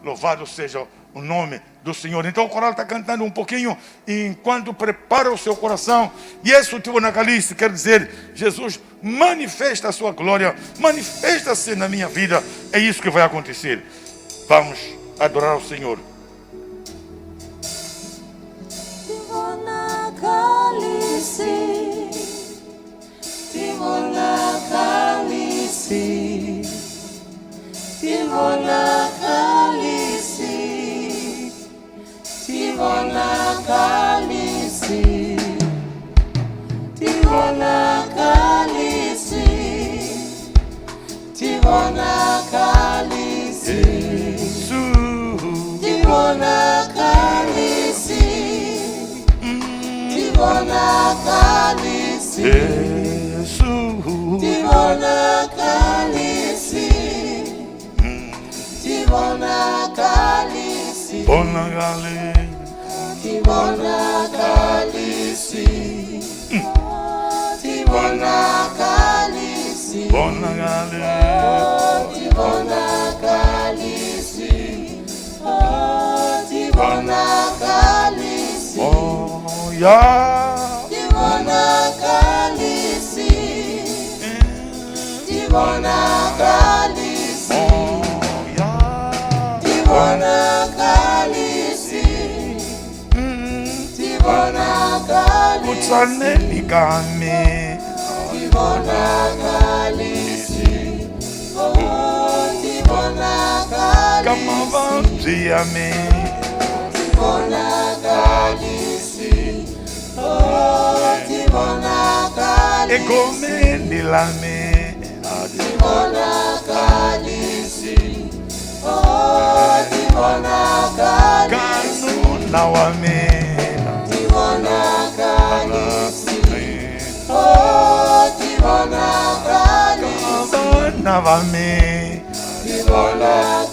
Louvado seja o nome do Senhor. Então o coral está cantando um pouquinho, e enquanto prepara o seu coração, e esse tipo na calice quer dizer: Jesus, manifesta a sua glória, manifesta-se na minha vida. É isso que vai acontecer. Vamos adorar o Senhor.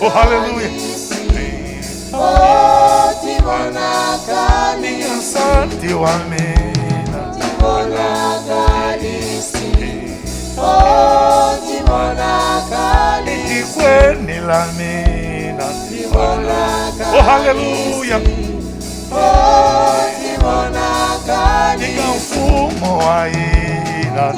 Oh, aleluia. Santo, amém. Oh, aleluia. Diga um fumo aí na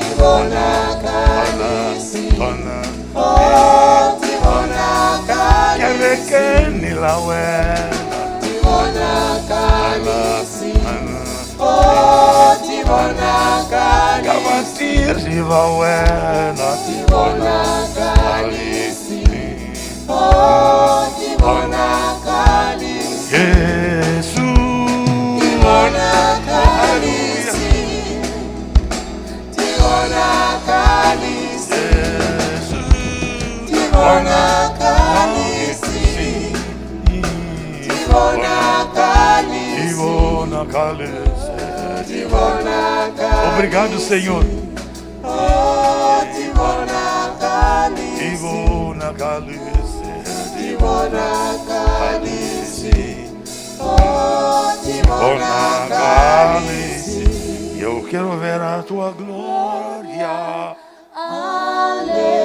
Obrigado, Senhor. Eu quero ver a tua glória. Aleluia.